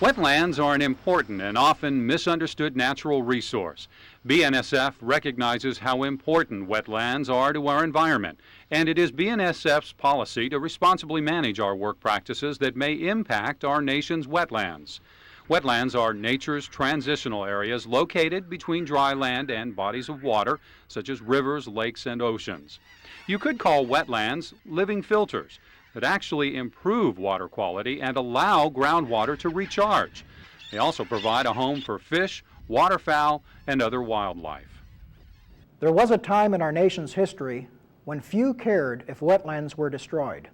Wetlands are an important and often misunderstood natural resource. BNSF recognizes how important wetlands are to our environment, and it is BNSF's policy to responsibly manage our work practices that may impact our nation's wetlands. Wetlands are nature's transitional areas located between dry land and bodies of water, such as rivers, lakes, and oceans. You could call wetlands living filters that actually improve water quality and allow groundwater to recharge. They also provide a home for fish, waterfowl, and other wildlife. There was a time in our nation's history when few cared if wetlands were destroyed.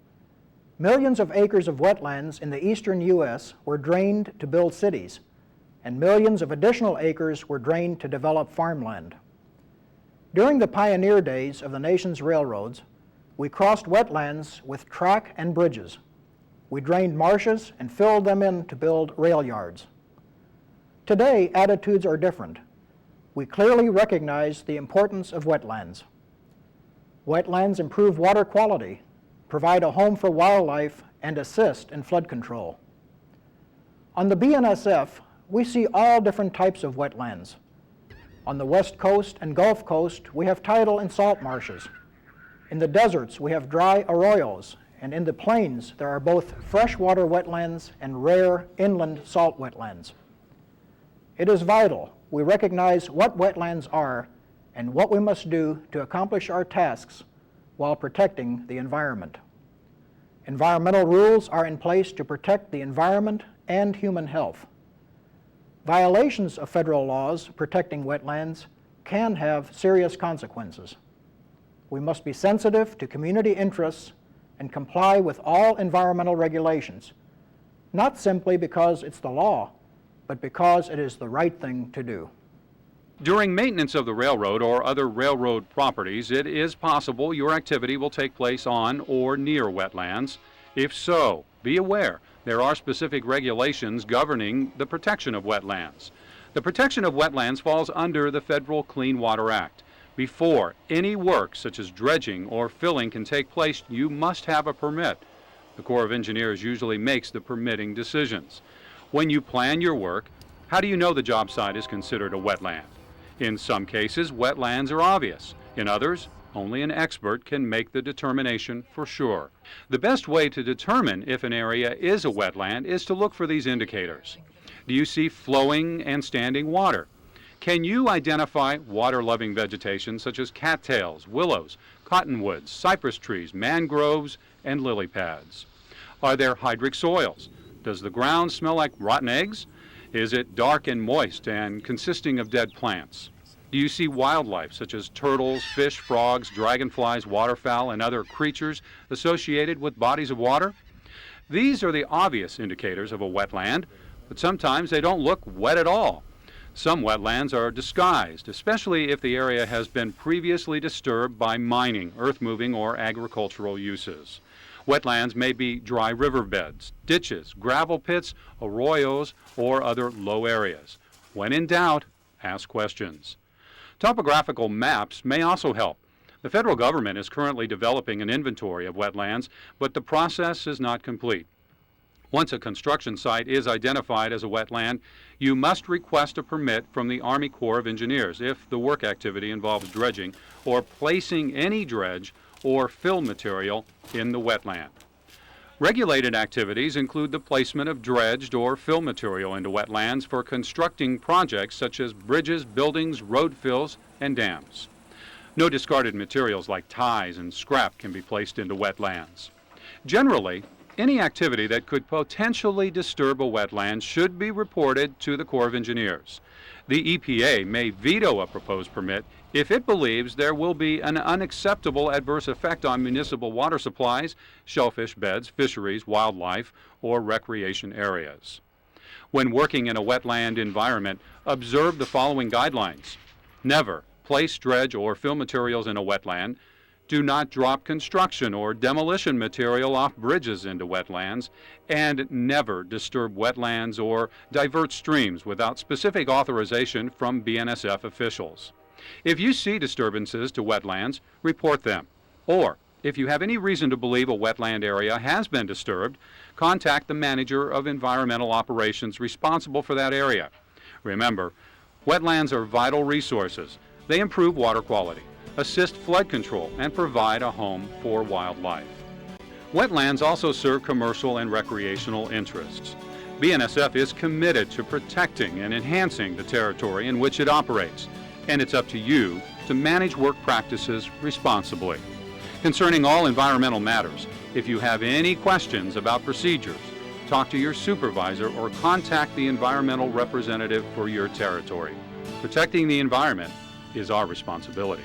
Millions of acres of wetlands in the eastern U.S. were drained to build cities, and millions of additional acres were drained to develop farmland. During the pioneer days of the nation's railroads, we crossed wetlands with track and bridges. We drained marshes and filled them in to build rail yards. Today, attitudes are different. We clearly recognize the importance of wetlands. Wetlands improve water quality, provide a home for wildlife, and assist in flood control. On the BNSF, we see all different types of wetlands. On the West Coast and Gulf Coast, we have tidal and salt marshes. In the deserts, we have dry arroyos, and in the plains, there are both freshwater wetlands and rare inland salt wetlands. It is vital we recognize what wetlands are and what we must do to accomplish our tasks while protecting the environment. Environmental rules are in place to protect the environment and human health. Violations of federal laws protecting wetlands can have serious consequences. We must be sensitive to community interests and comply with all environmental regulations, not simply because it's the law, but because it is the right thing to do. During maintenance of the railroad or other railroad properties, it is possible your activity will take place on or near wetlands. If so, be aware there are specific regulations governing the protection of wetlands. The protection of wetlands falls under the Federal Clean Water Act. Before any work such as dredging or filling can take place, you must have a permit. The Corps of Engineers usually makes the permitting decisions. When you plan your work, how do you know the job site is considered a wetland? In some cases, wetlands are obvious. In others, only an expert can make the determination for sure. The best way to determine if an area is a wetland is to look for these indicators. Do you see flowing and standing water? Can you identify water-loving vegetation such as cattails, willows, cottonwoods, cypress trees, mangroves, and lily pads? Are there hydric soils? Does the ground smell like rotten eggs? Is it dark and moist and consisting of dead plants? Do you see wildlife such as turtles, fish, frogs, dragonflies, waterfowl, and other creatures associated with bodies of water? These are the obvious indicators of a wetland, but sometimes they don't look wet at all. Some wetlands are disguised, especially if the area has been previously disturbed by mining, earth-moving, or agricultural uses. Wetlands may be dry riverbeds, ditches, gravel pits, arroyos, or other low areas. When in doubt, ask questions. Topographical maps may also help. The federal government is currently developing an inventory of wetlands, but the process is not complete. Once a construction site is identified as a wetland, you must request a permit from the Army Corps of Engineers if the work activity involves dredging or placing any dredge or fill material in the wetland. Regulated activities include the placement of dredged or fill material into wetlands for constructing projects such as bridges, buildings, road fills, and dams. No discarded materials like ties and scrap can be placed into wetlands. Generally, any activity that could potentially disturb a wetland should be reported to the Corps of Engineers. The EPA may veto a proposed permit if it believes there will be an unacceptable adverse effect on municipal water supplies, shellfish beds, fisheries, wildlife, or recreation areas. When working in a wetland environment, observe the following guidelines. Never place dredge or fill materials in a wetland. Do not drop construction or demolition material off bridges into wetlands, and never disturb wetlands or divert streams without specific authorization from BNSF officials. If you see disturbances to wetlands, report them. Or, If you have any reason to believe a wetland area has been disturbed, contact the manager of environmental operations responsible for that area. Remember, wetlands are vital resources. They improve water quality, assist flood control, and provide a home for wildlife. Wetlands also serve commercial and recreational interests. BNSF is committed to protecting and enhancing the territory in which it operates, and it's up to you to manage work practices responsibly. Concerning all environmental matters, if you have any questions about procedures, talk to your supervisor or contact the environmental representative for your territory. Protecting the environment is our responsibility.